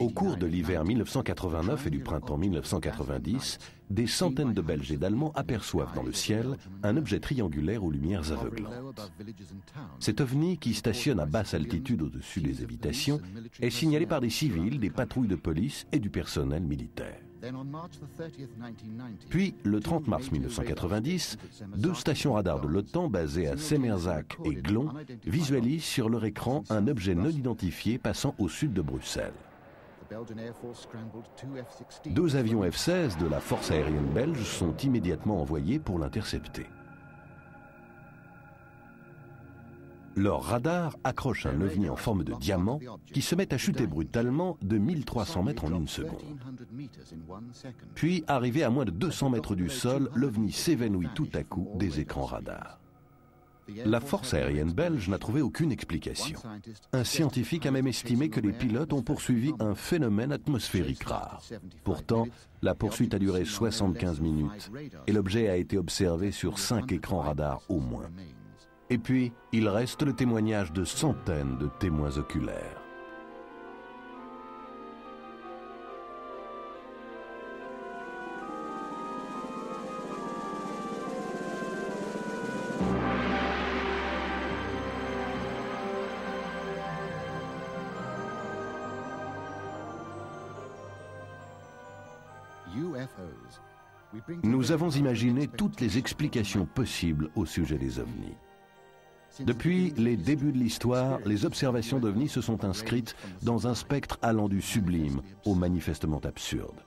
Au cours de l'hiver 1989 et du printemps 1990, des centaines de Belges et d'Allemands aperçoivent dans le ciel un objet triangulaire aux lumières aveuglantes. Cet ovni, qui stationne à basse altitude au-dessus des habitations, est signalé par des civils, des patrouilles de police et du personnel militaire. Puis, le 30 mars 1990, deux stations radars de l'OTAN basées à Semerzak et Glon visualisent sur leur écran un objet non identifié passant au sud de Bruxelles. Deux avions F-16 de la force aérienne belge sont immédiatement envoyés pour l'intercepter. Leur radar accroche un ovni en forme de diamant qui se met à chuter brutalement de 1300 mètres en une seconde. Puis, arrivé à moins de 200 mètres du sol, l'ovni s'évanouit tout à coup des écrans radars. La force aérienne belge n'a trouvé aucune explication. Un scientifique a même estimé que les pilotes ont poursuivi un phénomène atmosphérique rare. Pourtant, la poursuite a duré 75 minutes et l'objet a été observé sur 5 écrans radars au moins. Et puis, il reste le témoignage de centaines de témoins oculaires. Nous avons imaginé toutes les explications possibles au sujet des ovnis. Depuis les débuts de l'histoire, les observations d'ovnis se sont inscrites dans un spectre allant du sublime au manifestement absurde.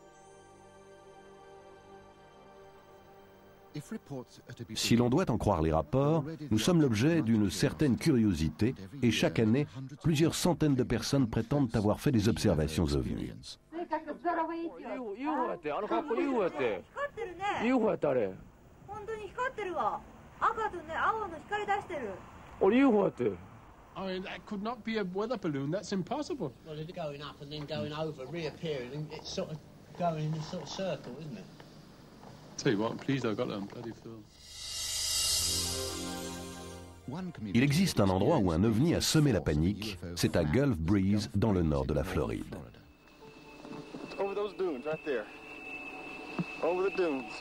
Si l'on doit en croire les rapports, nous sommes l'objet d'une certaine curiosité et chaque année, plusieurs centaines de personnes prétendent avoir fait des observations ovnis. I mean, that could not be a weather balloon. That's impossible. Well, it's going up and then going over, reappearing, and it's sort of going in a sort of circle, isn't it? Tell you what, I'm pleased I got that on bloody film. Il existe un endroit où un ovni a semé la panique, c'est à Gulf Breeze, dans le nord de la Floride. Over those dunes, right there. Over the dunes.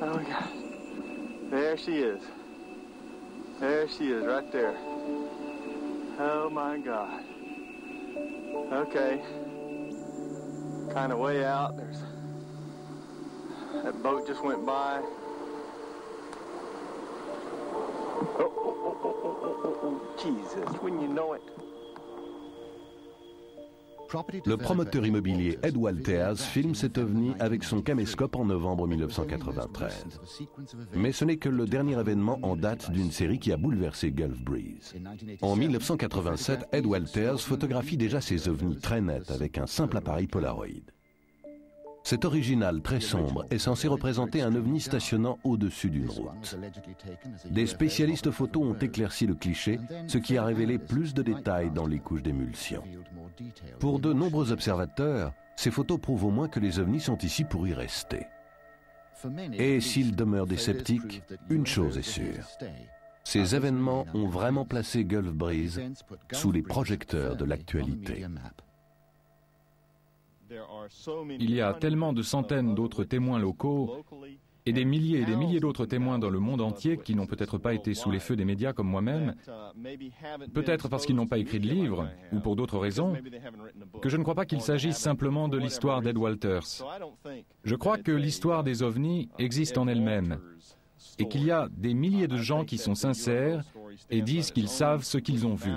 Oh my God. There she is. There she is, right there. Oh my God. Okay. Kind of way out. There's that boat just went by. Oh, Jesus, when you know it. Le promoteur immobilier Ed Walters filme cet ovni avec son caméscope en novembre 1993. Mais ce n'est que le dernier événement en date d'une série qui a bouleversé Gulf Breeze. En 1987, Ed Walters photographie déjà ces ovnis très nets avec un simple appareil Polaroid. Cet original très sombre est censé représenter un ovni stationnant au-dessus d'une route. Des spécialistes photos ont éclairci le cliché, ce qui a révélé plus de détails dans les couches d'émulsion. Pour de nombreux observateurs, ces photos prouvent au moins que les ovnis sont ici pour y rester. Et s'ils demeurent des sceptiques, une chose est sûre. Ces événements ont vraiment placé Gulf Breeze sous les projecteurs de l'actualité. Il y a tellement de centaines d'autres témoins locaux et des milliers d'autres témoins dans le monde entier qui n'ont peut-être pas été sous les feux des médias comme moi-même, peut-être parce qu'ils n'ont pas écrit de livre ou pour d'autres raisons, que je ne crois pas qu'il s'agisse simplement de l'histoire d'Ed Walters. Je crois que l'histoire des ovnis existe en elle-même et qu'il y a des milliers de gens qui sont sincères et disent qu'ils savent ce qu'ils ont vu.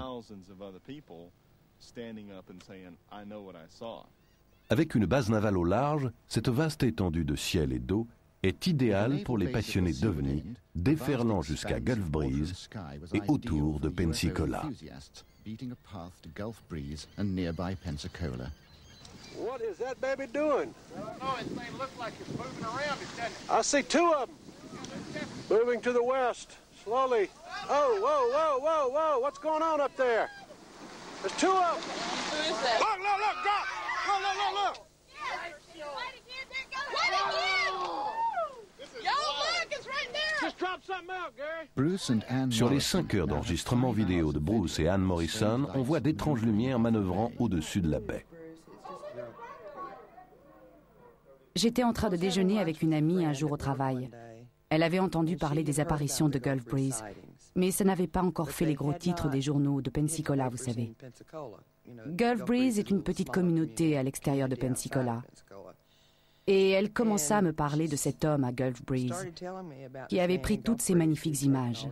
Avec une base navale au large, cette vaste étendue de ciel et d'eau est idéale pour les passionnés d'ovnis, déferlant jusqu'à Gulf Breeze et autour de Pensacola. What is that baby doing? Oh, it may look like it's moving around, doesn't it? I see two of them moving to the west, slowly. Oh, whoa, whoa, whoa, whoa! What's going on up there? There's two of them. Look, look, look! Drop! Look, look, look, look! Yo, look, it's right there! Just drop something. Sur les 5 heures d'enregistrement vidéo de Bruce et Ann Morrison, on voit d'étranges lumières manœuvrant au-dessus de la baie. J'étais en train de déjeuner avec une amie un jour au travail. Elle avait entendu parler des apparitions de Gulf Breeze, mais ça n'avait pas encore fait les gros titres des journaux de Pensacola, vous savez. Gulf Breeze est une petite communauté à l'extérieur de Pensacola. Et elle commença à me parler de cet homme à Gulf Breeze, qui avait pris toutes ces magnifiques images.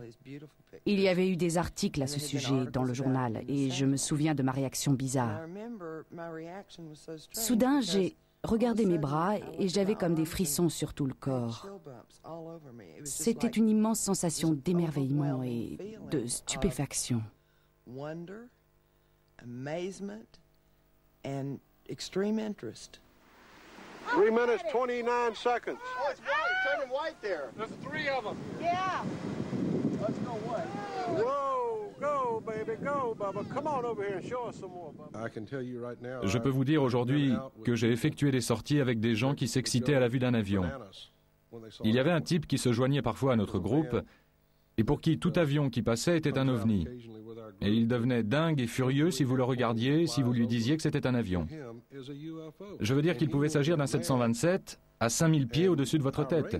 Il y avait eu des articles à ce sujet dans le journal, et je me souviens de ma réaction bizarre. Soudain, j'ai regardé mes bras et j'avais comme des frissons sur tout le corps. C'était une immense sensation d'émerveillement et de stupéfaction. 3 minutes, 29 seconds. Oh, it's white. Turning white there. There's 3 of them. Yeah. Let's go white. Whoa, go, baby, go, Bubba. Come on over here and show us some more, Bubba. Je peux vous dire aujourd'hui que j'ai effectué des sorties avec des gens qui s'excitaient à la vue d'un avion. Il y avait un type qui se joignait parfois à notre groupe et pour qui tout avion qui passait était un ovni. Et il devenait dingue et furieux si vous le regardiez, si vous lui disiez que c'était un avion. Je veux dire qu'il pouvait s'agir d'un 727 à 5000 pieds au-dessus de votre tête.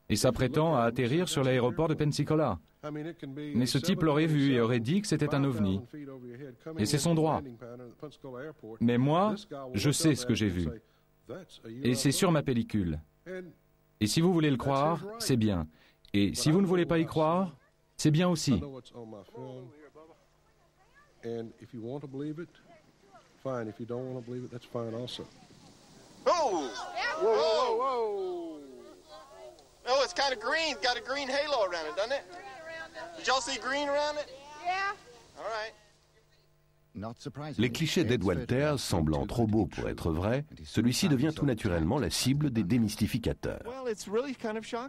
Et s'apprêtant à atterrir sur l'aéroport de Pensacola. Mais ce type l'aurait vu et aurait dit que c'était un ovni. Et c'est son droit. Mais moi, je sais ce que j'ai vu. Et c'est sur ma pellicule. Et si vous voulez le croire, c'est bien. Et si vous ne voulez pas y croire, c'est bien aussi. Oh! Whoa, whoa, whoa! Oh, it's kind of green. It's got a green halo around it, doesn't it? Did y'all see green around it? Yeah. All right. Les clichés d'Ed Walters semblant trop beaux pour être vrais, celui-ci devient tout naturellement la cible des démystificateurs.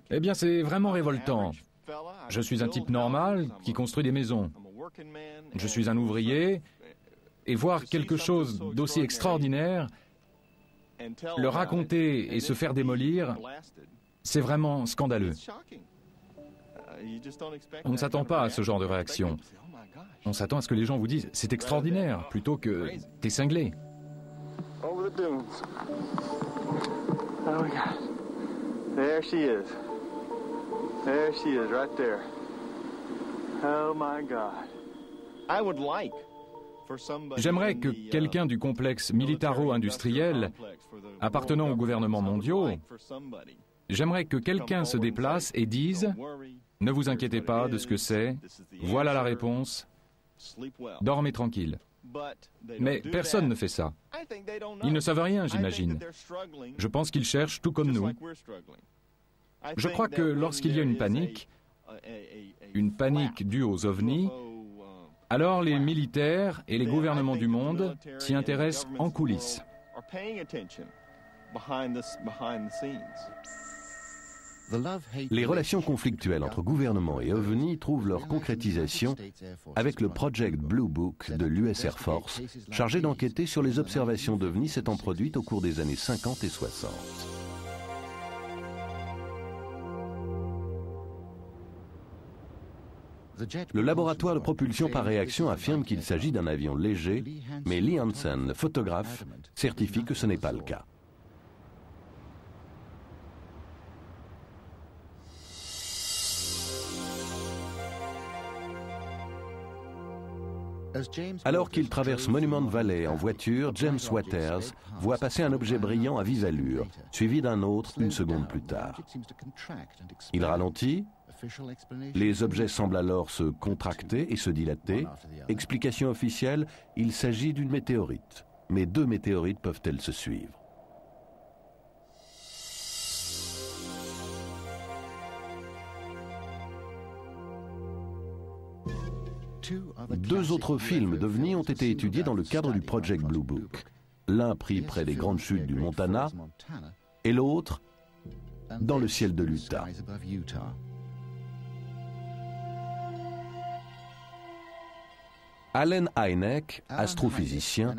Eh bien, c'est vraiment révoltant. Je suis un type normal qui construit des maisons. Je suis un ouvrier, et voir quelque chose d'aussi extraordinaire, le raconter et se faire démolir, c'est vraiment scandaleux. On ne s'attend pas à ce genre de réaction. On s'attend à ce que les gens vous disent « c'est extraordinaire » plutôt que « t'es cinglé ». Over the dunes. Oh my God. There she is. There she is, right there. Oh my God. I would like for somebody. J'aimerais que quelqu'un du complexe militaro-industriel appartenant aux gouvernements mondiaux, j'aimerais que quelqu'un se déplace et dise « ne vous inquiétez pas de ce que c'est, voilà la réponse, dormez tranquille ». Mais personne ne fait ça. Ils ne savent rien, j'imagine. Je pense qu'ils cherchent tout comme nous. Je crois que lorsqu'il y a une panique due aux ovnis, alors les militaires et les gouvernements du monde s'y intéressent en coulisses. Les relations conflictuelles entre gouvernement et OVNI trouvent leur concrétisation avec le Project Blue Book de l'US Air Force, chargé d'enquêter sur les observations d'OVNI s'étant produites au cours des années 50 et 60. Le laboratoire de propulsion par réaction affirme qu'il s'agit d'un avion léger, mais Lee Hansen, le photographe, certifie que ce n'est pas le cas. Alors qu'il traverse Monument Valley en voiture, James Waters voit passer un objet brillant à vive allure, suivi d'un autre une seconde plus tard. Il ralentit. Les objets semblent alors se contracter et se dilater. Explication officielle, il s'agit d'une météorite. Mais 2 météorites peuvent-elles se suivre? Deux autres films d'OVNI ont été étudiés dans le cadre du Project Blue Book. L'un pris près des grandes chutes du Montana et l'autre dans le ciel de l'Utah. Allen Hynek, astrophysicien,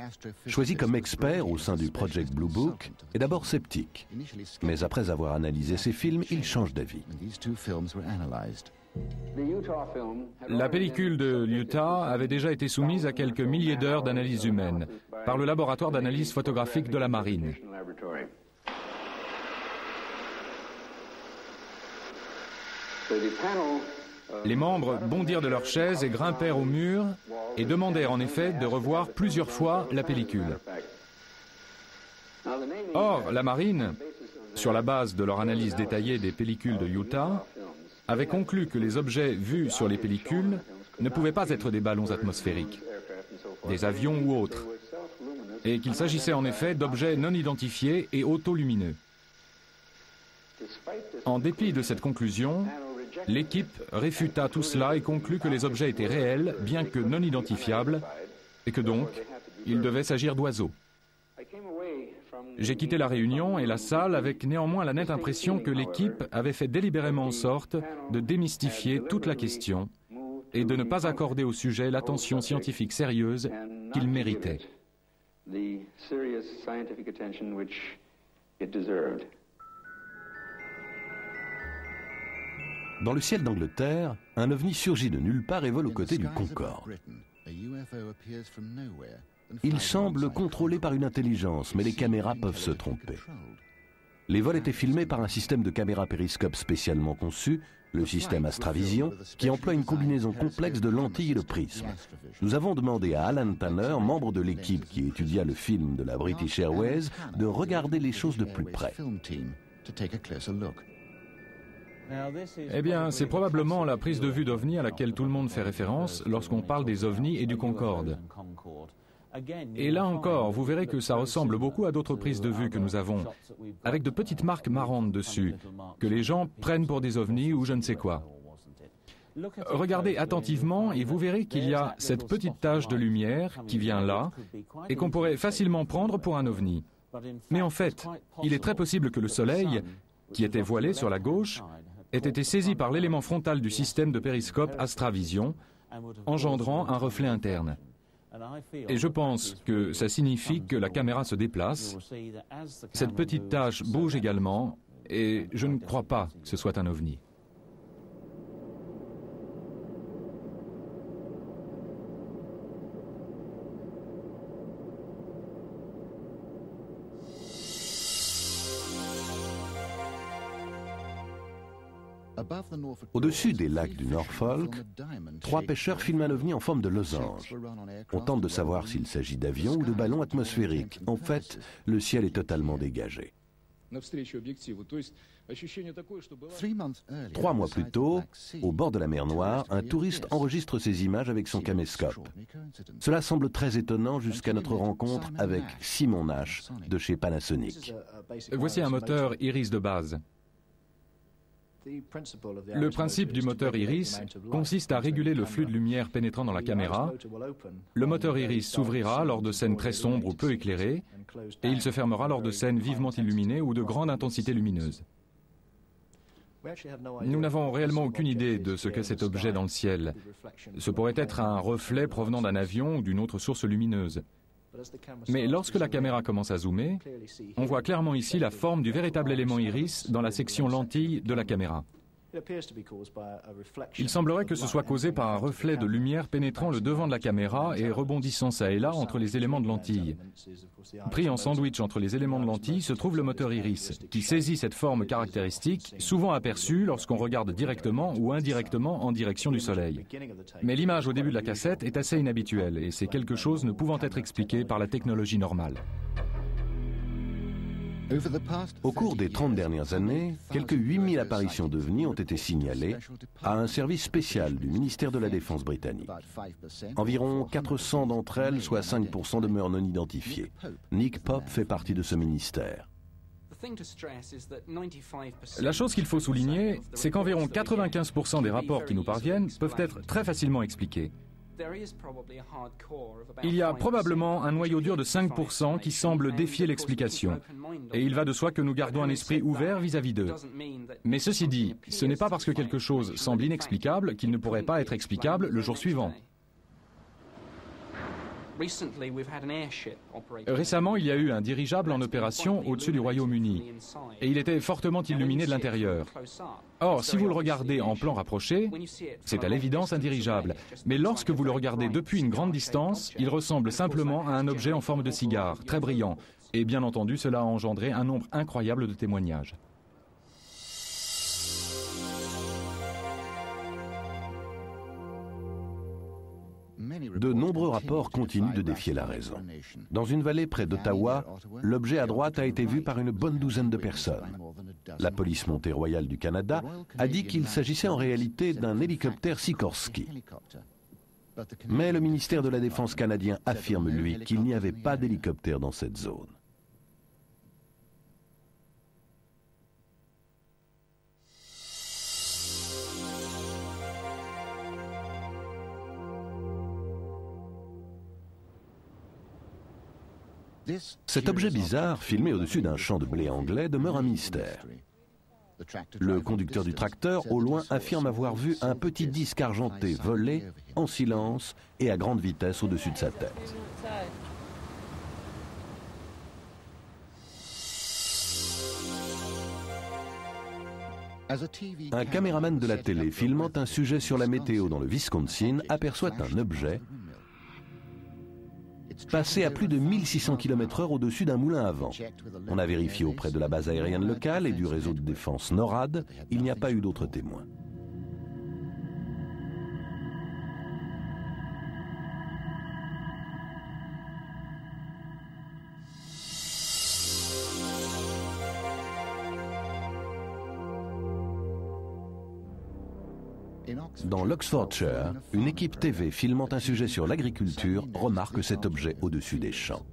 choisi comme expert au sein du Project Blue Book, est d'abord sceptique. Mais après avoir analysé ces films, il change d'avis. La pellicule de l'Utah avait déjà été soumise à quelques milliers d'heures d'analyse humaine par le laboratoire d'analyse photographique de la marine. Les membres bondirent de leurs chaises et grimpèrent au mur et demandèrent en effet de revoir plusieurs fois la pellicule. Or, la marine, sur la base de leur analyse détaillée des pellicules de Utah, avait conclu que les objets vus sur les pellicules ne pouvaient pas être des ballons atmosphériques, des avions ou autres, et qu'il s'agissait en effet d'objets non identifiés et autolumineux. En dépit de cette conclusion, l'équipe réfuta tout cela et conclut que les objets étaient réels, bien que non identifiables, et que donc, il devait s'agir d'oiseaux. J'ai quitté la réunion et la salle avec néanmoins la nette impression que l'équipe avait fait délibérément en sorte de démystifier toute la question et de ne pas accorder au sujet l'attention scientifique sérieuse qu'il méritait. Dans le ciel d'Angleterre, un ovni surgit de nulle part et vole aux côtés du Concorde. Il semble contrôlé par une intelligence, mais les caméras peuvent se tromper. Les vols étaient filmés par un système de caméras périscope spécialement conçu, le système Astravision, qui emploie une combinaison complexe de lentilles et de prismes. Nous avons demandé à Alan Tanner, membre de l'équipe qui étudia le film de la British Airways, de regarder les choses de plus près. Eh bien, c'est probablement la prise de vue d'OVNI à laquelle tout le monde fait référence lorsqu'on parle des ovnis et du Concorde. Et là encore, vous verrez que ça ressemble beaucoup à d'autres prises de vue que nous avons, avec de petites marques marrantes dessus, que les gens prennent pour des ovnis ou je ne sais quoi. Regardez attentivement et vous verrez qu'il y a cette petite tache de lumière qui vient là et qu'on pourrait facilement prendre pour un ovni. Mais en fait, il est très possible que le Soleil, qui était voilé sur la gauche, ait été saisi par l'élément frontal du système de périscope Astravision, engendrant un reflet interne. Et je pense que ça signifie que la caméra se déplace. Cette petite tache bouge également, et je ne crois pas que ce soit un ovni. Au-dessus des lacs du Norfolk, 3 pêcheurs filment un ovni en forme de losange. On tente de savoir s'il s'agit d'avions ou de ballons atmosphériques. En fait, le ciel est totalement dégagé. 3 mois plus tôt, au bord de la mer Noire, un touriste enregistre ces images avec son caméscope. Cela semble très étonnant jusqu'à notre rencontre avec Simon Nash de chez Panasonic. Voici un moteur Iris de base. Le principe du moteur Iris consiste à réguler le flux de lumière pénétrant dans la caméra. Le moteur Iris s'ouvrira lors de scènes très sombres ou peu éclairées et il se fermera lors de scènes vivement illuminées ou de grande intensité lumineuse. Nous n'avons réellement aucune idée de ce qu'est cet objet dans le ciel. Ce pourrait être un reflet provenant d'un avion ou d'une autre source lumineuse. Mais lorsque la caméra commence à zoomer, on voit clairement ici la forme du véritable élément iris dans la section lentille de la caméra. Il semblerait que ce soit causé par un reflet de lumière pénétrant le devant de la caméra et rebondissant çà et là entre les éléments de lentille. Pris en sandwich entre les éléments de lentille se trouve le moteur iris, qui saisit cette forme caractéristique, souvent aperçue lorsqu'on regarde directement ou indirectement en direction du soleil. Mais l'image au début de la cassette est assez inhabituelle et c'est quelque chose ne pouvant être expliqué par la technologie normale. Au cours des 30 dernières années, quelques 8000 apparitions d'ovnis ont été signalées à un service spécial du ministère de la Défense britannique. Environ 400 d'entre elles, soit 5%, demeurent non identifiées. Nick Pope fait partie de ce ministère. La chose qu'il faut souligner, c'est qu'environ 95% des rapports qui nous parviennent peuvent être très facilement expliqués. Il y a probablement un noyau dur de 5% qui semble défier l'explication. Et il va de soi que nous gardons un esprit ouvert vis-à-vis d'eux. Mais ceci dit, ce n'est pas parce que quelque chose semble inexplicable qu'il ne pourrait pas être explicable le jour suivant. Récemment, il y a eu un dirigeable en opération au-dessus du Royaume-Uni, et il était fortement illuminé de l'intérieur. Or, si vous le regardez en plan rapproché, c'est à l'évidence un dirigeable. Mais lorsque vous le regardez depuis une grande distance, il ressemble simplement à un objet en forme de cigare, très brillant. Et bien entendu, cela a engendré un nombre incroyable de témoignages. De nombreux rapports continuent de défier la raison. Dans une vallée près d'Ottawa, l'objet à droite a été vu par une bonne douzaine de personnes. La police montée royale du Canada a dit qu'il s'agissait en réalité d'un hélicoptère Sikorsky. Mais le ministère de la Défense canadien affirme, lui, qu'il n'y avait pas d'hélicoptère dans cette zone. Cet objet bizarre, filmé au-dessus d'un champ de blé anglais, demeure un mystère. Le conducteur du tracteur, au loin, affirme avoir vu un petit disque argenté voler en silence et à grande vitesse au-dessus de sa tête. Un caméraman de la télé filmant un sujet sur la météo dans le Wisconsin aperçoit un objet passé à plus de 1600 km/h au-dessus d'un moulin à vent. On a vérifié auprès de la base aérienne locale et du réseau de défense NORAD, il n'y a pas eu d'autres témoins. Dans l'Oxfordshire, une équipe TV filmant un sujet sur l'agriculture remarque cet objet au-dessus des champs.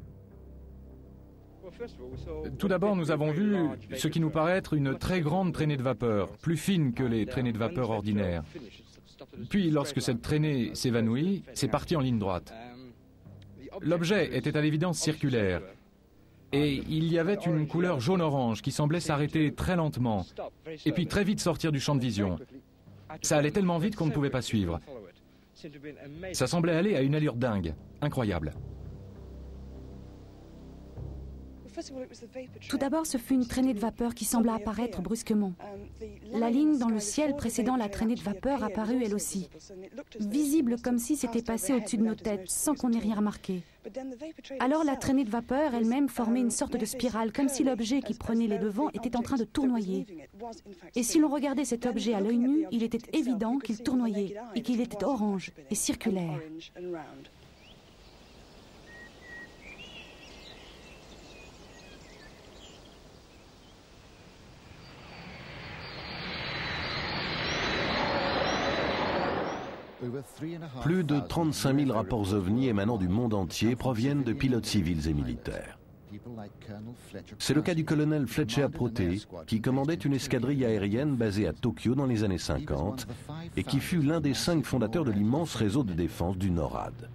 Tout d'abord, nous avons vu ce qui nous paraît être une très grande traînée de vapeur, plus fine que les traînées de vapeur ordinaires. Puis, lorsque cette traînée s'évanouit, c'est parti en ligne droite. L'objet était à l'évidence circulaire, et il y avait une couleur jaune-orange qui semblait s'arrêter très lentement, et puis très vite sortir du champ de vision. Ça allait tellement vite qu'on ne pouvait pas suivre. Ça semblait aller à une allure dingue, incroyable. Tout d'abord, ce fut une traînée de vapeur qui sembla apparaître brusquement. La ligne dans le ciel précédant la traînée de vapeur apparut elle aussi, visible comme si c'était passé au-dessus de nos têtes, sans qu'on ait rien remarqué. Alors la traînée de vapeur elle-même formait une sorte de spirale, comme si l'objet qui prenait les devants était en train de tournoyer. Et si l'on regardait cet objet à l'œil nu, il était évident qu'il tournoyait et qu'il était orange et circulaire. Plus de 35 000 rapports ovnis émanant du monde entier proviennent de pilotes civils et militaires. C'est le cas du colonel Fletcher Protey, qui commandait une escadrille aérienne basée à Tokyo dans les années 50 et qui fut l'un des 5 fondateurs de l'immense réseau de défense du NORAD.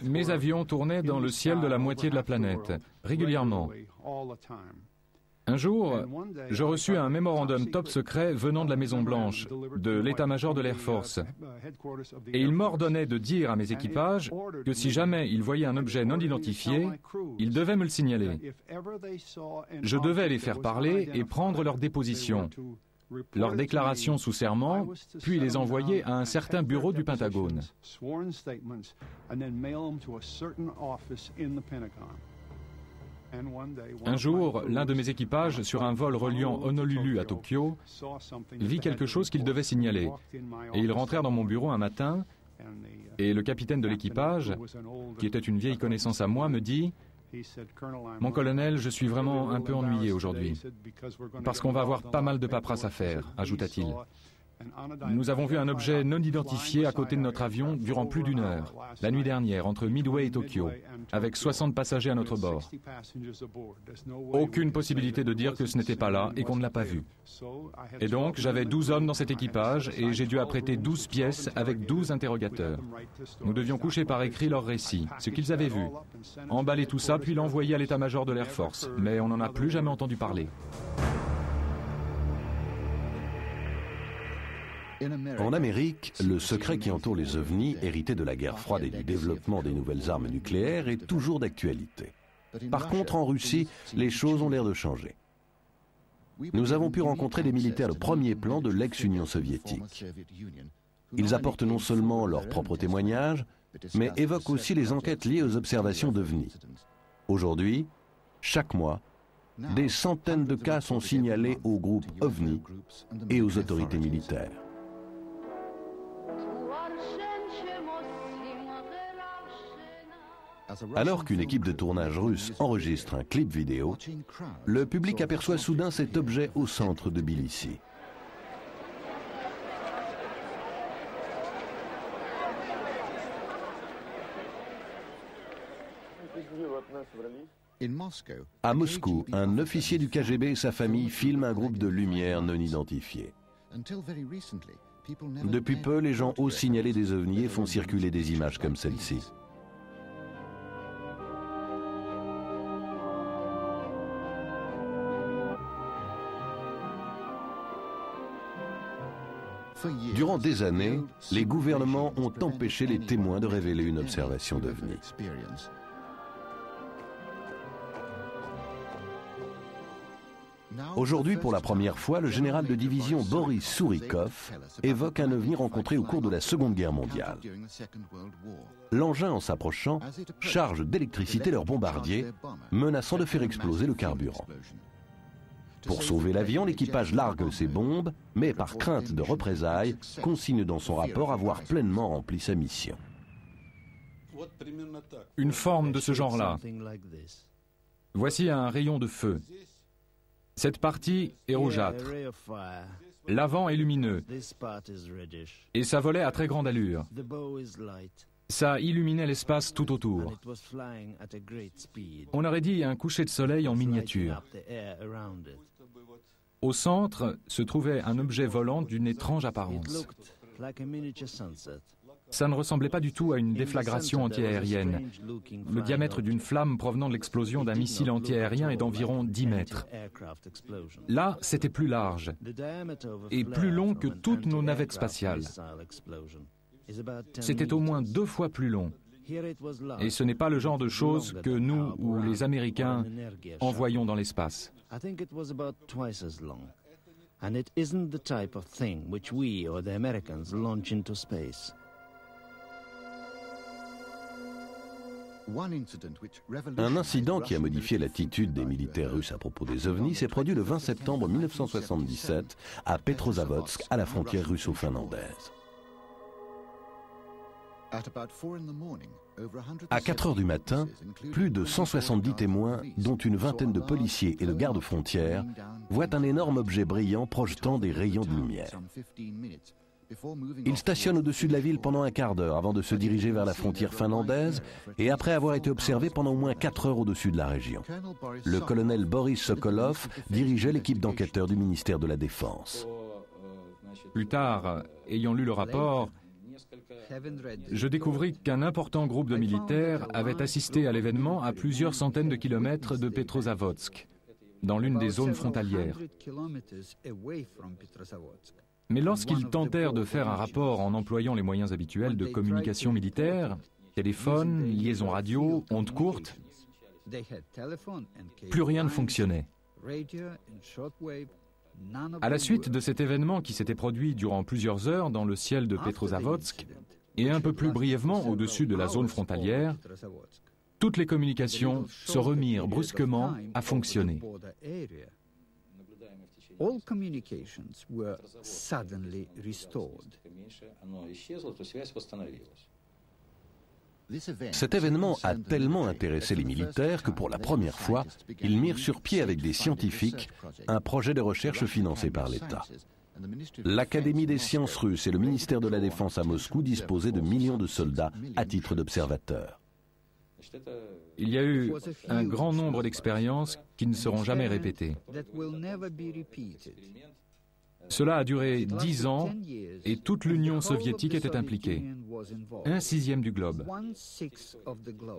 Mes avions tournaient dans le ciel de la moitié de la planète, régulièrement. Un jour, je reçus un mémorandum top secret venant de la Maison-Blanche, de l'état-major de l'Air Force. Et il m'ordonnait de dire à mes équipages que si jamais ils voyaient un objet non identifié, ils devaient me le signaler. Je devais les faire parler et prendre leur déposition, leur déclaration sous serment, puis les envoyer à un certain bureau du Pentagone. Un jour, l'un de mes équipages, sur un vol reliant Honolulu à Tokyo, vit quelque chose qu'il devait signaler. Et ils rentrèrent dans mon bureau un matin, et le capitaine de l'équipage, qui était une vieille connaissance à moi, me dit « Mon colonel, je suis vraiment un peu ennuyé aujourd'hui, parce qu'on va avoir pas mal de paperasse à faire », ajouta-t-il. Nous avons vu un objet non identifié à côté de notre avion durant plus d'1 heure, la nuit dernière, entre Midway et Tokyo, avec 60 passagers à notre bord. Aucune possibilité de dire que ce n'était pas là et qu'on ne l'a pas vu. Et donc, j'avais 12 hommes dans cet équipage et j'ai dû apprêter 12 pièces avec 12 interrogateurs. Nous devions coucher par écrit leur récit, ce qu'ils avaient vu, emballer tout ça puis l'envoyer à l'état-major de l'Air Force, mais on n'en a plus jamais entendu parler. En Amérique, le secret qui entoure les ovnis, hérité de la guerre froide et du développement des nouvelles armes nucléaires, est toujours d'actualité. Par contre, en Russie, les choses ont l'air de changer. Nous avons pu rencontrer des militaires de premier plan de l'ex-Union soviétique. Ils apportent non seulement leurs propres témoignages, mais évoquent aussi les enquêtes liées aux observations d'ovnis. Aujourd'hui, chaque mois, des centaines de cas sont signalés aux groupes OVNI et aux autorités militaires. Alors qu'une équipe de tournage russe enregistre un clip vidéo, le public aperçoit soudain cet objet au centre de Tbilissi. À Moscou, un officier du KGB et sa famille filment un groupe de lumières non identifiées. Depuis peu, les gens osent signaler des ovnis et font circuler des images comme celle-ci. Durant des années, les gouvernements ont empêché les témoins de révéler une observation d'ovnis. Aujourd'hui, pour la première fois, le général de division Boris Sourikov évoque un ovni rencontré au cours de la Seconde Guerre mondiale. L'engin, en s'approchant, charge d'électricité leur bombardier, menaçant de faire exploser le carburant. Pour sauver l'avion, l'équipage largue ses bombes, mais par crainte de représailles, consigne dans son rapport avoir pleinement rempli sa mission. Une forme de ce genre-là. Voici un rayon de feu. Cette partie est rougeâtre. L'avant est lumineux. Et ça volait à très grande allure. Ça illuminait l'espace tout autour. On aurait dit un coucher de soleil en miniature. Au centre se trouvait un objet volant d'une étrange apparence. Ça ne ressemblait pas du tout à une déflagration antiaérienne. Le diamètre d'une flamme provenant de l'explosion d'un missile antiaérien est d'environ 10 mètres. Là, c'était plus large et plus long que toutes nos navettes spatiales. C'était au moins 2 fois plus long. Et ce n'est pas le genre de choses que nous ou les Américains envoyons dans l'espace. Un incident qui a modifié l'attitude des militaires russes à propos des ovnis s'est produit le 20 septembre 1977 à Petrozavodsk, à la frontière russo-finlandaise. À 4 heures du matin, plus de 170 témoins, dont une vingtaine de policiers et de gardes-frontières, voient un énorme objet brillant projetant des rayons de lumière. Ils stationnent au-dessus de la ville pendant un quart d'heure avant de se diriger vers la frontière finlandaise et après avoir été observés pendant au moins 4 heures au-dessus de la région. Le colonel Boris Sokolov dirigeait l'équipe d'enquêteurs du ministère de la Défense. Plus tard, ayant lu le rapport, je découvris qu'un important groupe de militaires avait assisté à l'événement à plusieurs centaines de kilomètres de Petrozavodsk, dans l'une des zones frontalières. Mais lorsqu'ils tentèrent de faire un rapport en employant les moyens habituels de communication militaire, téléphone, liaison radio, ondes courtes, plus rien ne fonctionnait. À la suite de cet événement qui s'était produit durant plusieurs heures dans le ciel de Petrozavodsk et un peu plus brièvement au-dessus de la zone frontalière, toutes les communications se remirent brusquement à fonctionner. All communications were suddenly restored. Cet événement a tellement intéressé les militaires que pour la première fois, ils mirent sur pied avec des scientifiques un projet de recherche financé par l'État. L'Académie des sciences russes et le ministère de la Défense à Moscou disposaient de millions de soldats à titre d'observateurs. Il y a eu un grand nombre d'expériences qui ne seront jamais répétées. Cela a duré 10 ans et toute l'Union soviétique était impliquée, 1/6 du globe.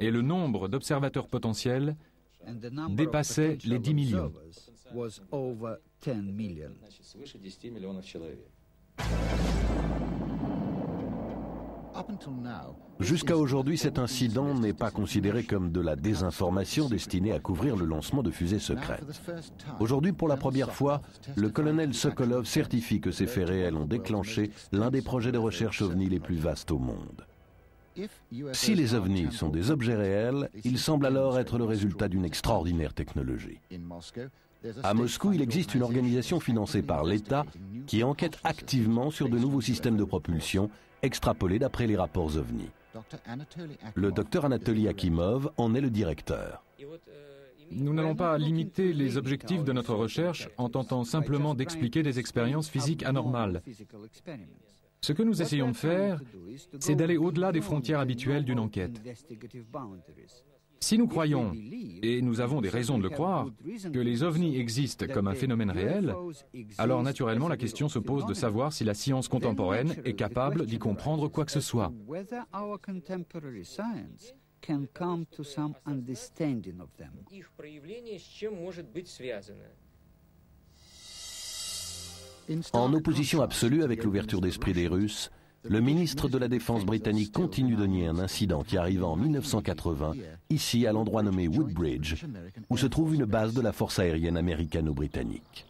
Et le nombre d'observateurs potentiels dépassait les 10 millions. Was over 10 million. Jusqu'à aujourd'hui, cet incident n'est pas considéré comme de la désinformation destinée à couvrir le lancement de fusées secrètes. Aujourd'hui, pour la première fois, le colonel Sokolov certifie que ces faits réels ont déclenché l'un des projets de recherche OVNI les plus vastes au monde. Si les ovnis sont des objets réels, ils semblent alors être le résultat d'une extraordinaire technologie. À Moscou, il existe une organisation financée par l'État qui enquête activement sur de nouveaux systèmes de propulsion extrapolés d'après les rapports OVNI. Le docteur Anatoly Akimov en est le directeur. Nous n'allons pas limiter les objectifs de notre recherche en tentant simplement d'expliquer des expériences physiques anormales. Ce que nous essayons de faire, c'est d'aller au-delà des frontières habituelles d'une enquête. Si nous croyons, et nous avons des raisons de le croire, que les ovnis existent comme un phénomène réel, alors naturellement la question se pose de savoir si la science contemporaine est capable d'y comprendre quoi que ce soit. En opposition absolue avec l'ouverture d'esprit des Russes, le ministre de la Défense britannique continue de nier un incident qui arriva en 1980, ici à l'endroit nommé Woodbridge, où se trouve une base de la force aérienne américano-britannique.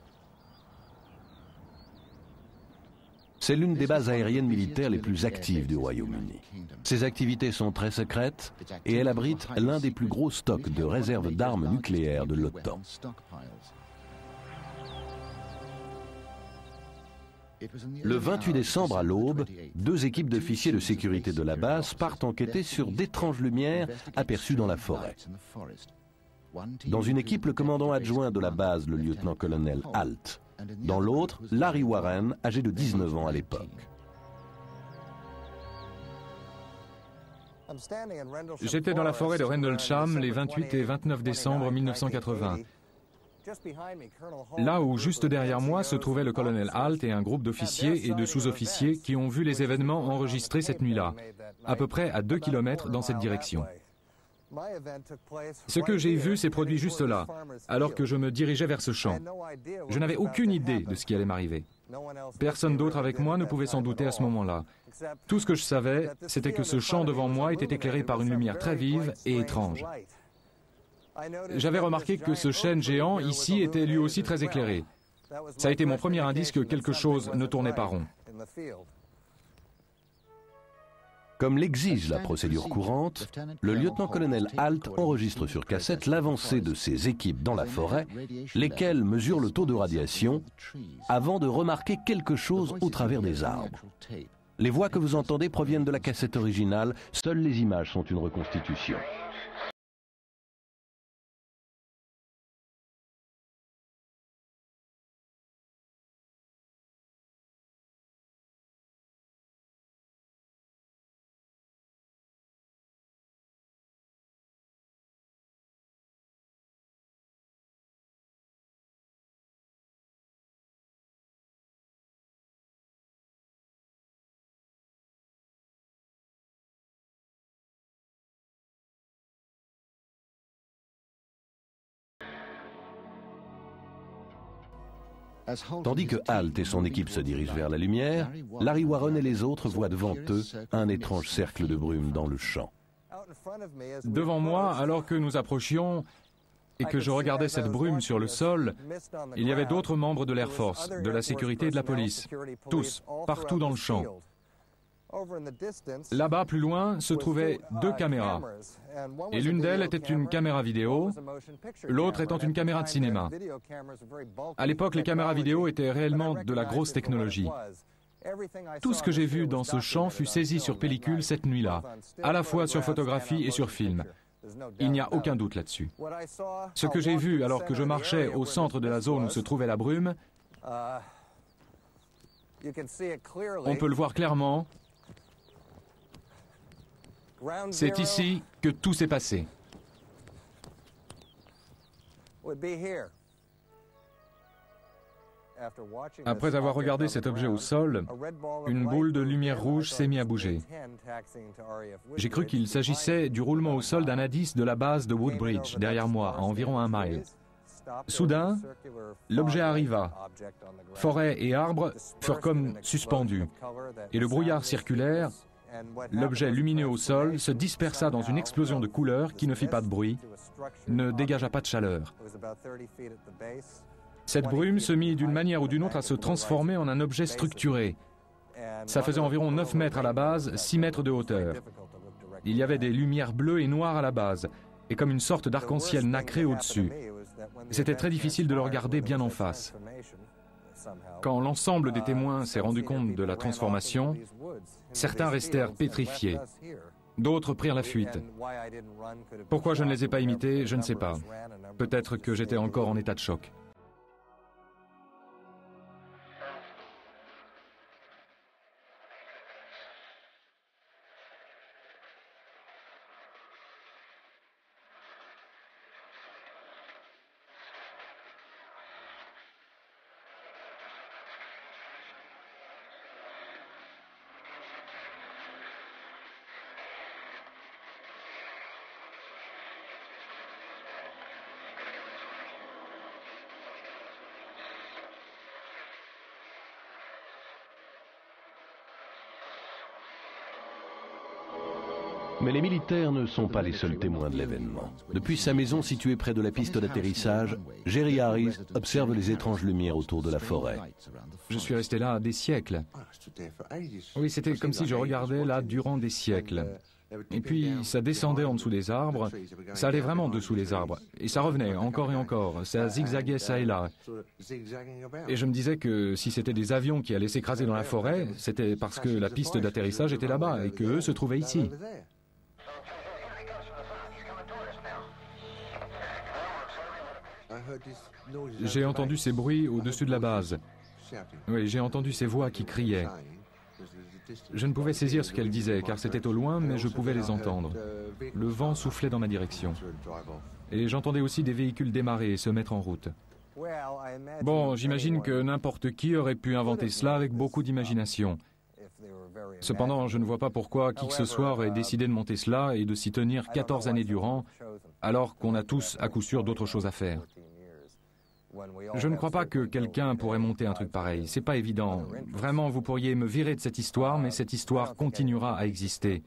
C'est l'une des bases aériennes militaires les plus actives du Royaume-Uni. Ses activités sont très secrètes et elle abrite l'un des plus gros stocks de réserves d'armes nucléaires de l'OTAN. Le 28 décembre à l'aube, 2 équipes d'officiers de sécurité de la base partent enquêter sur d'étranges lumières aperçues dans la forêt. Dans une équipe, le commandant adjoint de la base, le lieutenant-colonel Halt. Dans l'autre, Larry Warren, âgé de 19 ans à l'époque. J'étais dans la forêt de Rendlesham les 28 et 29 décembre 1980. Là où, juste derrière moi, se trouvait le colonel Halt et un groupe d'officiers et de sous-officiers qui ont vu les événements enregistrés cette nuit-là, à peu près à 2 kilomètres dans cette direction. Ce que j'ai vu s'est produit juste là, alors que je me dirigeais vers ce champ. Je n'avais aucune idée de ce qui allait m'arriver. Personne d'autre avec moi ne pouvait s'en douter à ce moment-là. Tout ce que je savais, c'était que ce champ devant moi était éclairé par une lumière très vive et étrange. J'avais remarqué que ce chêne géant ici était lui aussi très éclairé. Ça a été mon premier indice que quelque chose ne tournait pas rond. Comme l'exige la procédure courante, le lieutenant-colonel Halt enregistre sur cassette l'avancée de ses équipes dans la forêt, lesquelles mesurent le taux de radiation, avant de remarquer quelque chose au travers des arbres. Les voix que vous entendez proviennent de la cassette originale, seules les images sont une reconstitution. Tandis que Halt et son équipe se dirigent vers la lumière, Larry Warren et les autres voient devant eux un étrange cercle de brume dans le champ. Devant moi, alors que nous approchions et que je regardais cette brume sur le sol, il y avait d'autres membres de l'Air Force, de la sécurité et de la police, tous, partout dans le champ. Là-bas, plus loin, se trouvaient 2 caméras. Et l'une d'elles était une caméra vidéo, l'autre étant une caméra de cinéma. À l'époque, les caméras vidéo étaient réellement de la grosse technologie. Tout ce que j'ai vu dans ce champ fut saisi sur pellicule cette nuit-là, à la fois sur photographie et sur film. Il n'y a aucun doute là-dessus. Ce que j'ai vu alors que je marchais au centre de la zone où se trouvait la brume, on peut le voir clairement. C'est ici que tout s'est passé. Après avoir regardé cet objet au sol, une boule de lumière rouge s'est mise à bouger. J'ai cru qu'il s'agissait du roulement au sol d'un indice de la base de Woodbridge, derrière moi, à environ 1 mile. Soudain, l'objet arriva. Forêt et arbres furent comme suspendus, et le brouillard circulaire L'objet lumineux au sol se dispersa dans une explosion de couleurs qui ne fit pas de bruit, ne dégagea pas de chaleur. Cette brume se mit d'une manière ou d'une autre à se transformer en un objet structuré. Ça faisait environ 9 mètres à la base, 6 mètres de hauteur. Il y avait des lumières bleues et noires à la base, et comme une sorte d'arc-en-ciel nacré au-dessus. C'était très difficile de le regarder bien en face. Quand l'ensemble des témoins s'est rendu compte de la transformation, certains restèrent pétrifiés. D'autres prirent la fuite. Pourquoi je ne les ai pas imités, je ne sais pas. Peut-être que j'étais encore en état de choc. Mais les militaires ne sont pas les seuls témoins de l'événement. Depuis sa maison située près de la piste d'atterrissage, Jerry Harris observe les étranges lumières autour de la forêt. Je suis resté là des siècles. Oui, c'était comme si je regardais là durant des siècles. Et puis, ça descendait en dessous des arbres, ça allait vraiment dessous les arbres, et ça revenait encore et encore, ça zigzaguait ça et là. Et je me disais que si c'était des avions qui allaient s'écraser dans la forêt, c'était parce que la piste d'atterrissage était là-bas et qu'eux se trouvaient ici. J'ai entendu ces bruits au-dessus de la base. Oui, j'ai entendu ces voix qui criaient. Je ne pouvais saisir ce qu'elles disaient, car c'était au loin, mais je pouvais les entendre. Le vent soufflait dans ma direction. Et j'entendais aussi des véhicules démarrer et se mettre en route. Bon, j'imagine que n'importe qui aurait pu inventer cela avec beaucoup d'imagination. Cependant, je ne vois pas pourquoi qui que ce soit aurait décidé de monter cela et de s'y tenir 14 années durant, alors qu'on a tous, à coup sûr, d'autres choses à faire. Je ne crois pas que quelqu'un pourrait monter un truc pareil. C'est pas évident. Vraiment, vous pourriez me virer de cette histoire, mais cette histoire continuera à exister.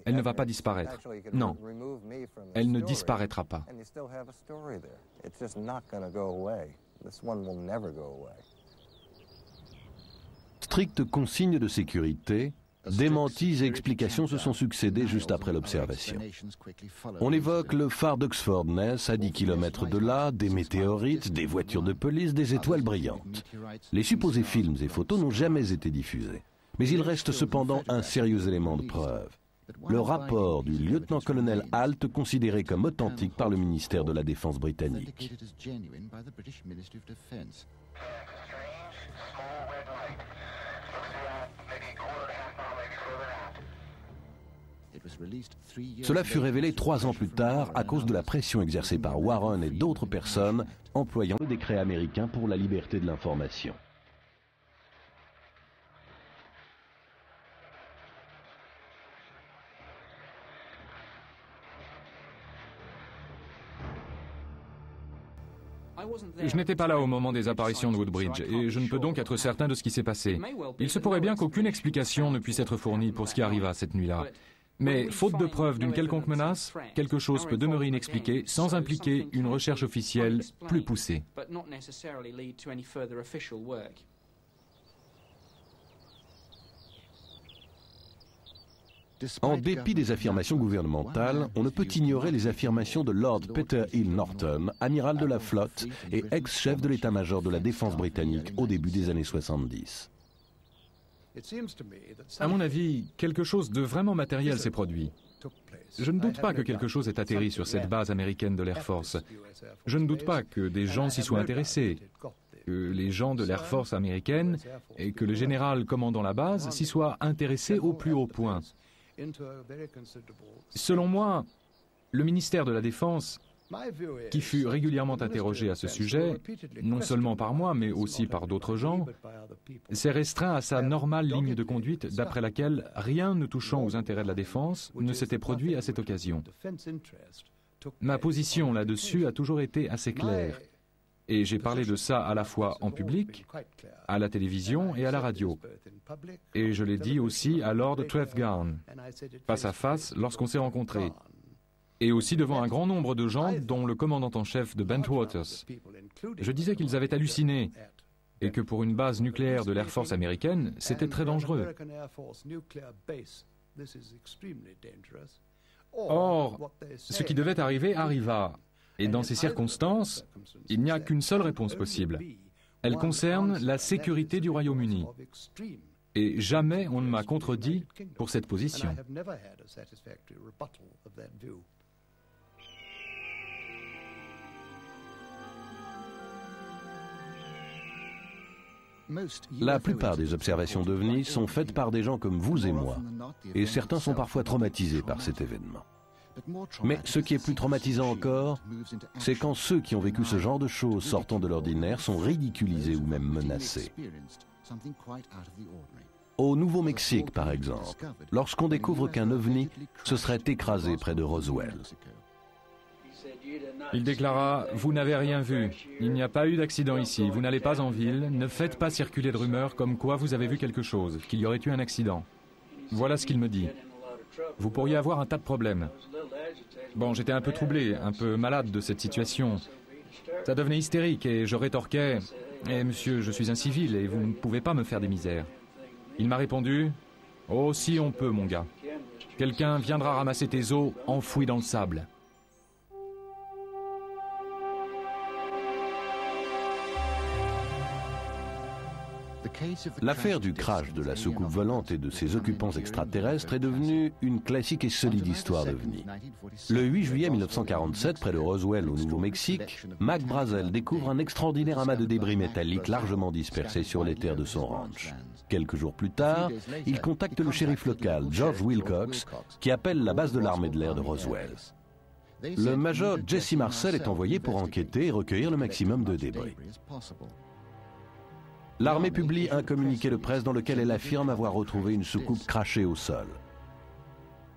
Elle ne va pas disparaître. Non. Elle ne disparaîtra pas. Strictes consignes de sécurité, démentis et explications se sont succédés juste après l'observation. On évoque le phare d'Oxford Ness à 10 km de là, des météorites, des voitures de police, des étoiles brillantes. Les supposés films et photos n'ont jamais été diffusés. Mais il reste cependant un sérieux élément de preuve. Le rapport du lieutenant-colonel Halt considéré comme authentique par le ministère de la Défense britannique. Cela fut révélé 3 ans plus tard à cause de la pression exercée par Warren et d'autres personnes employant le décret américain pour la liberté de l'information. Je n'étais pas là au moment des apparitions de Woodbridge, et je ne peux donc être certain de ce qui s'est passé. Il se pourrait bien qu'aucune explication ne puisse être fournie pour ce qui arriva cette nuit-là. Mais, faute de preuve d'une quelconque menace, quelque chose peut demeurer inexpliqué sans impliquer une recherche officielle plus poussée. En dépit des affirmations gouvernementales, on ne peut ignorer les affirmations de Lord Peter Hill Norton, amiral de la flotte et ex-chef de l'état-major de la défense britannique au début des années 70. À mon avis, quelque chose de vraiment matériel s'est produit. Je ne doute pas que quelque chose ait atterri sur cette base américaine de l'Air Force. Je ne doute pas que des gens s'y soient intéressés, que les gens de l'Air Force américaine et que le général commandant la base s'y soient intéressés au plus haut point. Selon moi, le ministère de la Défense, qui fut régulièrement interrogé à ce sujet, non seulement par moi, mais aussi par d'autres gens, s'est restreint à sa normale ligne de conduite d'après laquelle rien ne touchant aux intérêts de la défense ne s'était produit à cette occasion. Ma position là-dessus a toujours été assez claire. Et j'ai parlé de ça à la fois en public, à la télévision et à la radio. Et je l'ai dit aussi à Lord Trefgarne, face à face, lorsqu'on s'est rencontrés. Et aussi devant un grand nombre de gens, dont le commandant en chef de Bentwaters. Je disais qu'ils avaient halluciné, et que pour une base nucléaire de l'Air Force américaine, c'était très dangereux. Or, ce qui devait arriver arriva. Et dans ces circonstances, il n'y a qu'une seule réponse possible. Elle concerne la sécurité du Royaume-Uni. Et jamais on ne m'a contredit pour cette position. La plupart des observations d'OVNI sont faites par des gens comme vous et moi, et certains sont parfois traumatisés par cet événement. Mais ce qui est plus traumatisant encore, c'est quand ceux qui ont vécu ce genre de choses sortant de l'ordinaire sont ridiculisés ou même menacés. Au Nouveau-Mexique, par exemple, lorsqu'on découvre qu'un ovni se serait écrasé près de Roswell. Il déclara « Vous n'avez rien vu. Il n'y a pas eu d'accident ici. Vous n'allez pas en ville. Ne faites pas circuler de rumeurs comme quoi vous avez vu quelque chose, qu'il y aurait eu un accident. » Voilà ce qu'il me dit. Vous pourriez avoir un tas de problèmes. Bon, j'étais un peu troublé, un peu malade de cette situation. Ça devenait hystérique et je rétorquais « Eh monsieur, je suis un civil et vous ne pouvez pas me faire des misères. » Il m'a répondu « Oh, si on peut, mon gars. Quelqu'un viendra ramasser tes os enfouis dans le sable. » L'affaire du crash de la soucoupe volante et de ses occupants extraterrestres est devenue une classique et solide histoire d'OVNI. Le 8 juillet 1947, près de Roswell, au Nouveau-Mexique, Mac Brazel découvre un extraordinaire amas de débris métalliques largement dispersés sur les terres de son ranch. Quelques jours plus tard, il contacte le shérif local, George Wilcox, qui appelle la base de l'armée de l'air de Roswell. Le major Jesse Marcel est envoyé pour enquêter et recueillir le maximum de débris. L'armée publie un communiqué de presse dans lequel elle affirme avoir retrouvé une soucoupe crachée au sol.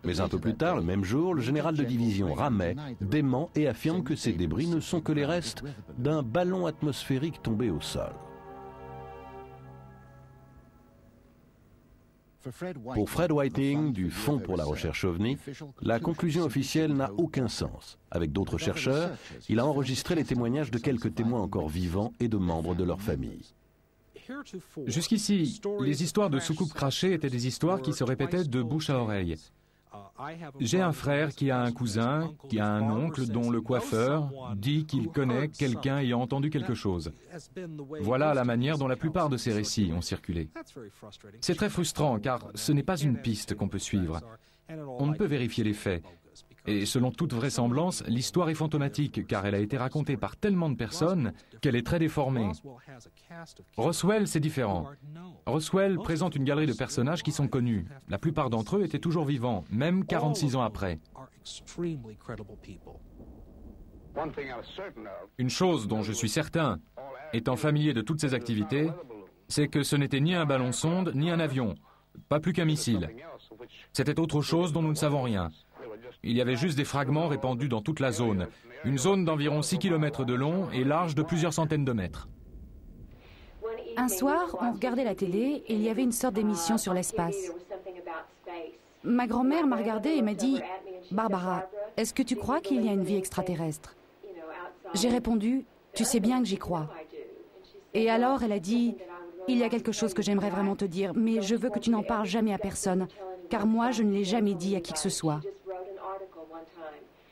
Mais un peu plus tard, le même jour, le général de division Ramey dément et affirme que ces débris ne sont que les restes d'un ballon atmosphérique tombé au sol. Pour Fred Whiting, du Fonds pour la recherche OVNI, la conclusion officielle n'a aucun sens. Avec d'autres chercheurs, il a enregistré les témoignages de quelques témoins encore vivants et de membres de leur famille. Jusqu'ici, les histoires de soucoupes crachées étaient des histoires qui se répétaient de bouche à oreille. J'ai un frère qui a un cousin, qui a un oncle dont le coiffeur dit qu'il connaît quelqu'un ayant entendu quelque chose. Voilà la manière dont la plupart de ces récits ont circulé. C'est très frustrant car ce n'est pas une piste qu'on peut suivre. On ne peut vérifier les faits. Et selon toute vraisemblance, l'histoire est fantomatique car elle a été racontée par tellement de personnes qu'elle est très déformée. Roswell, c'est différent. Roswell présente une galerie de personnages qui sont connus. La plupart d'entre eux étaient toujours vivants, même 46 ans après. Une chose dont je suis certain, étant familier de toutes ces activités, c'est que ce n'était ni un ballon sonde, ni un avion, pas plus qu'un missile. C'était autre chose dont nous ne savons rien. Il y avait juste des fragments répandus dans toute la zone. Une zone d'environ 6 km de long et large de plusieurs centaines de mètres. Un soir, on regardait la télé et il y avait une sorte d'émission sur l'espace. Ma grand-mère m'a regardée et m'a dit « Barbara, est-ce que tu crois qu'il y a une vie extraterrestre ?» J'ai répondu « Tu sais bien que j'y crois. » Et alors elle a dit « Il y a quelque chose que j'aimerais vraiment te dire, mais je veux que tu n'en parles jamais à personne, car moi je ne l'ai jamais dit à qui que ce soit. »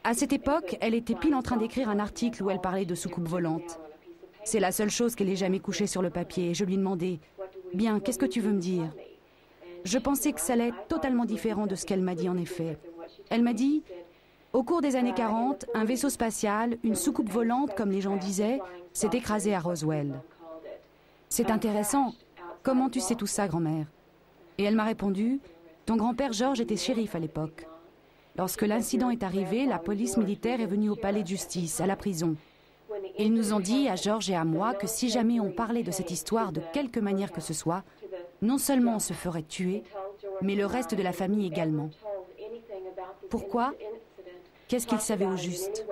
À cette époque, elle était pile en train d'écrire un article où elle parlait de soucoupes volantes. C'est la seule chose qu'elle ait jamais couchée sur le papier. Et je lui demandais « Bien, qu'est-ce que tu veux me dire ?» Je pensais que ça allait être totalement différent de ce qu'elle m'a dit en effet. Elle m'a dit « Au cours des années 40, un vaisseau spatial, une soucoupe volante, comme les gens disaient, s'est écrasé à Roswell. » C'est intéressant. Comment tu sais tout ça, grand-mère ? Et elle m'a répondu « Ton grand-père George était shérif à l'époque. Lorsque l'incident est arrivé, la police militaire est venue au palais de justice, à la prison. Ils nous ont dit, à George et à moi, que si jamais on parlait de cette histoire de quelque manière que ce soit, non seulement on se ferait tuer, mais le reste de la famille également. Pourquoi ? Qu'est-ce qu'ils savaient au juste ?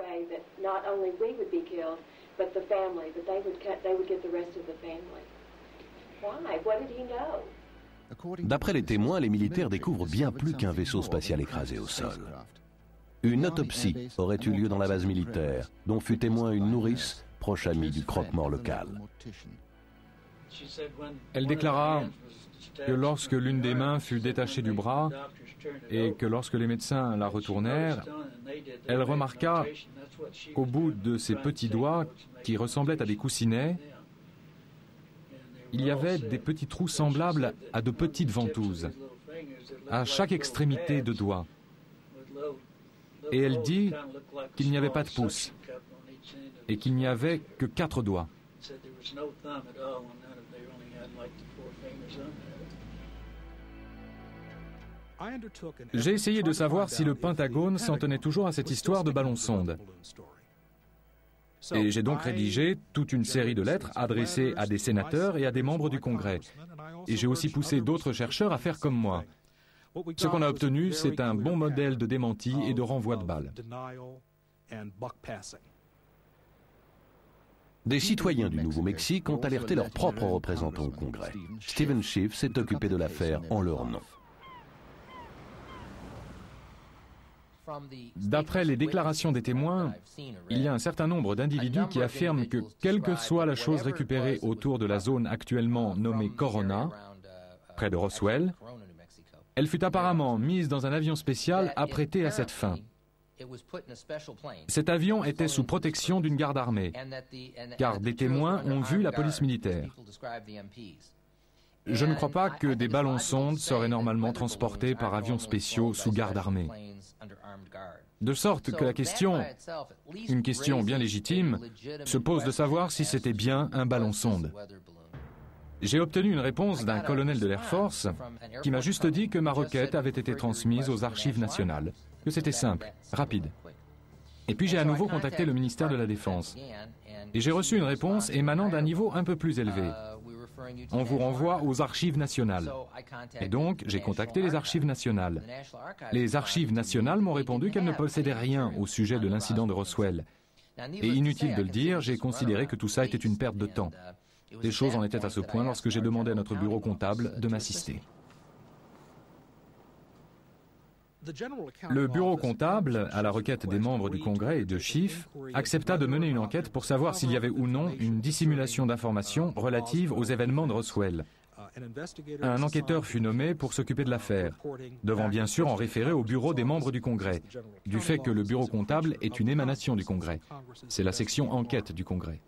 D'après les témoins, les militaires découvrent bien plus qu'un vaisseau spatial écrasé au sol. Une autopsie aurait eu lieu dans la base militaire, dont fut témoin une nourrice, proche amie du croque-mort local. Elle déclara que lorsque l'une des mains fut détachée du bras et que lorsque les médecins la retournèrent, elle remarqua qu'au bout de ses petits doigts, qui ressemblaient à des coussinets, il y avait des petits trous semblables à de petites ventouses, à chaque extrémité de doigt. Et elle dit qu'il n'y avait pas de pouce et qu'il n'y avait que 4 doigts. J'ai essayé de savoir si le Pentagone s'en tenait toujours à cette histoire de ballon-sonde. Et j'ai donc rédigé toute une série de lettres adressées à des sénateurs et à des membres du Congrès. Et j'ai aussi poussé d'autres chercheurs à faire comme moi. Ce qu'on a obtenu, c'est un bon modèle de démenti et de renvoi de balles. Des citoyens du Nouveau-Mexique ont alerté leurs propres représentants au Congrès. Stephen Schiff s'est occupé de l'affaire en leur nom. D'après les déclarations des témoins, il y a un certain nombre d'individus qui affirment que, quelle que soit la chose récupérée autour de la zone actuellement nommée Corona, près de Roswell, elle fut apparemment mise dans un avion spécial apprêté à cette fin. Cet avion était sous protection d'une garde armée, car des témoins ont vu la police militaire. Je ne crois pas que des ballons-sondes seraient normalement transportés par avions spéciaux sous garde armée. De sorte que la question, une question bien légitime, se pose de savoir si c'était bien un ballon-sonde. J'ai obtenu une réponse d'un colonel de l'Air Force qui m'a juste dit que ma requête avait été transmise aux archives nationales, que c'était simple, rapide. Et puis j'ai à nouveau contacté le ministère de la Défense. Et j'ai reçu une réponse émanant d'un niveau un peu plus élevé. On vous renvoie aux archives nationales. Et donc, j'ai contacté les archives nationales. Les archives nationales m'ont répondu qu'elles ne possédaient rien au sujet de l'incident de Roswell. Et inutile de le dire, j'ai considéré que tout ça était une perte de temps. Les choses en étaient à ce point lorsque j'ai demandé à notre bureau comptable de m'assister. Le bureau comptable, à la requête des membres du Congrès et de Schiff, accepta de mener une enquête pour savoir s'il y avait ou non une dissimulation d'informations relatives aux événements de Roswell. Un enquêteur fut nommé pour s'occuper de l'affaire, devant bien sûr en référer au bureau des membres du Congrès, du fait que le bureau comptable est une émanation du Congrès. C'est la section enquête du Congrès.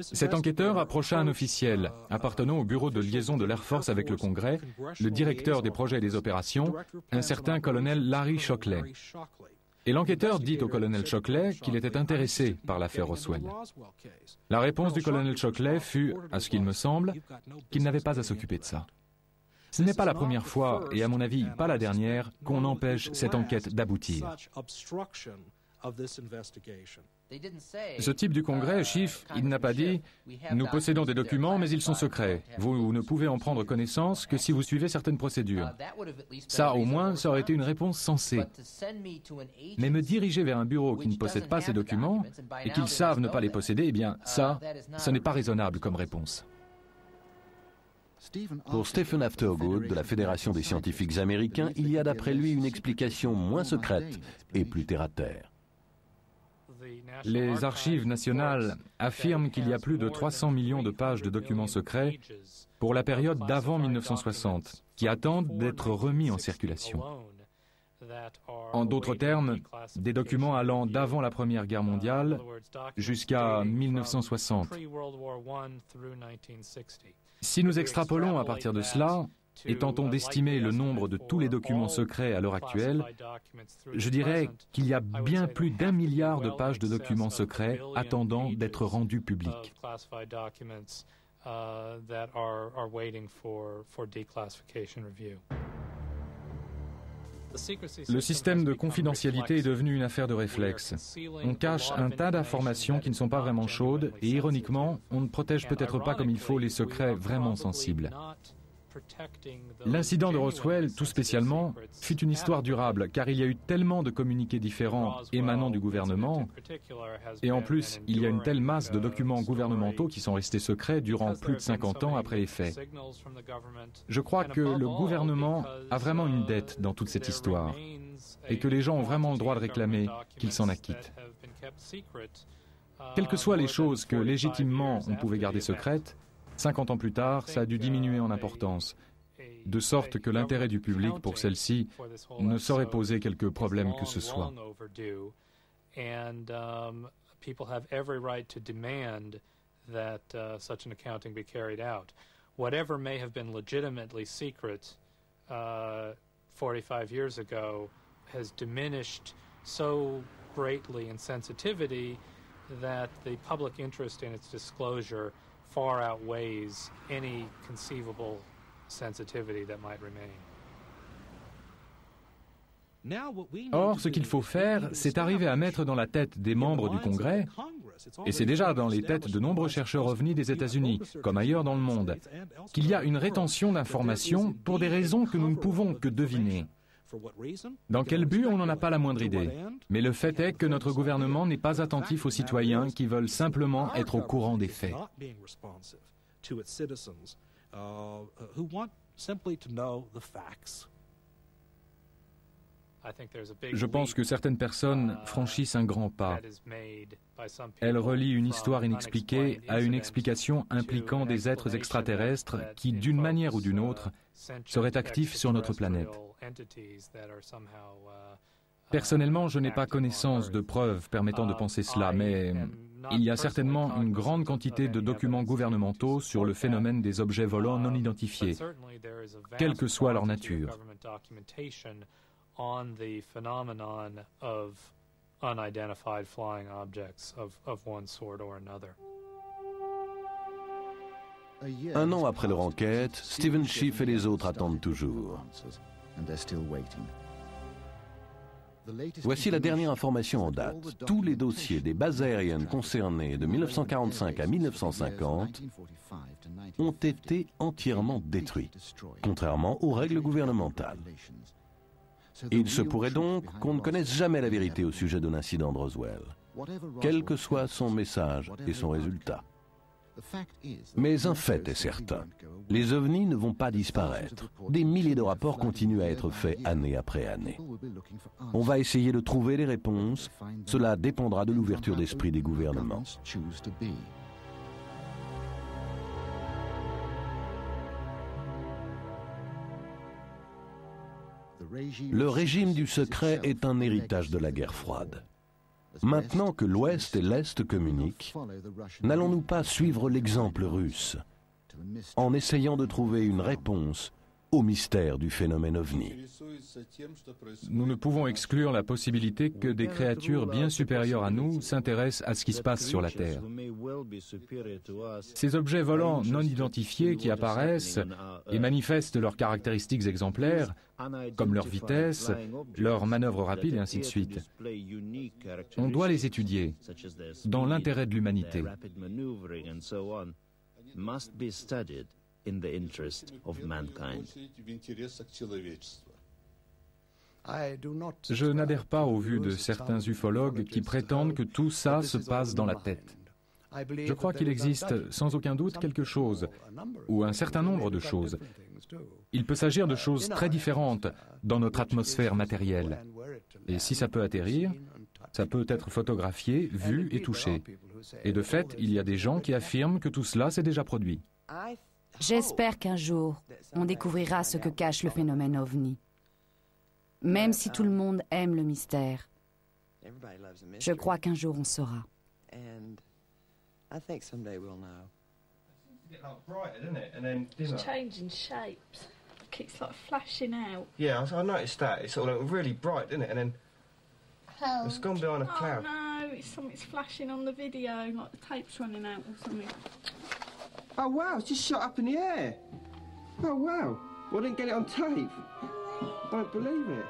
Cet enquêteur approcha un officiel appartenant au bureau de liaison de l'Air Force avec le Congrès, le directeur des projets et des opérations, un certain colonel Larry Shockley. Et l'enquêteur dit au colonel Shockley qu'il était intéressé par l'affaire Roswell. La réponse du colonel Shockley fut, à ce qu'il me semble, qu'il n'avait pas à s'occuper de ça. Ce n'est pas la première fois, et à mon avis pas la dernière, qu'on empêche cette enquête d'aboutir. Ce type du Congrès, Schiff, il n'a pas dit « Nous possédons des documents, mais ils sont secrets. Vous ne pouvez en prendre connaissance que si vous suivez certaines procédures. » Ça, au moins, ça aurait été une réponse sensée. Mais me diriger vers un bureau qui ne possède pas ces documents et qu'ils savent ne pas les posséder, eh bien, ça, ce n'est pas raisonnable comme réponse. Pour Stephen Aftergood, de la Fédération des scientifiques américains, il y a d'après lui une explication moins secrète et plus terre-à-terre. Les archives nationales affirment qu'il y a plus de 300 millions de pages de documents secrets pour la période d'avant 1960, qui attendent d'être remis en circulation. En d'autres termes, des documents allant d'avant la Première Guerre mondiale jusqu'à 1960. Si nous extrapolons à partir de cela, et tentons d'estimer le nombre de tous les documents secrets à l'heure actuelle, je dirais qu'il y a bien plus d'1 milliard de pages de documents secrets attendant d'être rendus publics. Le système de confidentialité est devenu une affaire de réflexe. On cache un tas d'informations qui ne sont pas vraiment chaudes et ironiquement, on ne protège peut-être pas comme il faut les secrets vraiment sensibles. L'incident de Roswell, tout spécialement, fut une histoire durable, car il y a eu tellement de communiqués différents émanant du gouvernement, et en plus, il y a une telle masse de documents gouvernementaux qui sont restés secrets durant plus de 50 ans après les faits. Je crois que le gouvernement a vraiment une dette dans toute cette histoire, et que les gens ont vraiment le droit de réclamer qu'il s'en acquitte. Quelles que soient les choses que légitimement on pouvait garder secrètes, 50 ans plus tard, ça a dû diminuer en importance, de sorte que l'intérêt du public pour celle-ci ne saurait poser quelque problème que ce soit. Whatever may have been legitimately secret 45 years ago has diminished so greatly in sensitivity that the public interest in its disclosure far outweighs any conceivable sensitivity that might remain. Or, ce qu'il faut faire, c'est arriver à mettre dans la tête des membres du Congrès, et c'est déjà dans les têtes de nombreux chercheurs ovnis des États-Unis, comme ailleurs dans le monde, qu'il y a une rétention d'informations pour des raisons que nous ne pouvons que deviner. Dans quel but, on n'en a pas la moindre idée. Mais le fait est que notre gouvernement n'est pas attentif aux citoyens qui veulent simplement être au courant des faits. Je pense que certaines personnes franchissent un grand pas. Elles relient une histoire inexpliquée à une explication impliquant des êtres extraterrestres qui, d'une manière ou d'une autre, seraient actifs sur notre planète. Personnellement, je n'ai pas connaissance de preuves permettant de penser cela, mais il y a certainement une grande quantité de documents gouvernementaux sur le phénomène des objets volants non identifiés, quelle que soit leur nature. On the phenomenon of unidentified flying objects of one sort or another. Un an après leur enquête, Stephen Schiff et les autres attendent toujours. Voici la dernière information en date. Tous les dossiers des bases aériennes concernées de 1945 à 1950 ont été entièrement détruits, contrairement aux règles gouvernementales. Il se pourrait donc qu'on ne connaisse jamais la vérité au sujet de l'incident de Roswell, quel que soit son message et son résultat. Mais un fait est certain, les ovnis ne vont pas disparaître. Des milliers de rapports continuent à être faits année après année. On va essayer de trouver les réponses, cela dépendra de l'ouverture d'esprit des gouvernements. Le régime du secret est un héritage de la guerre froide. Maintenant que l'Ouest et l'Est communiquent, n'allons-nous pas suivre l'exemple russe en essayant de trouver une réponse au mystère du phénomène ovni? Nous ne pouvons exclure la possibilité que des créatures bien supérieures à nous s'intéressent à ce qui se passe sur la Terre. Ces objets volants non identifiés qui apparaissent et manifestent leurs caractéristiques exemplaires, comme leur vitesse, leurs manœuvres rapides et ainsi de suite. On doit les étudier dans l'intérêt de l'humanité. In the interest of mankind. Je n'adhère pas aux vues de certains ufologues qui prétendent que tout ça se passe dans la tête. Je crois qu'il existe sans aucun doute quelque chose, ou un certain nombre de choses. Il peut s'agir de choses très différentes dans notre atmosphère matérielle. Et si ça peut atterrir, ça peut être photographié, vu et touché. Et de fait, il y a des gens qui affirment que tout cela s'est déjà produit. J'espère qu'un jour, on découvrira ce que cache le phénomène ovni. Même si tout le monde aime le mystère, je crois qu'un jour on saura. It's changing shapes. It's like flashing out. Yeah, I noticed that. It's sort of really bright, isn't it? And then it's gone behind a cloud. Oh no, it's flashing on the video, like the tape's running out or something. Oh wow, it's just shot up in the air. Oh wow. Well, I didn't get it on tape. I don't believe it.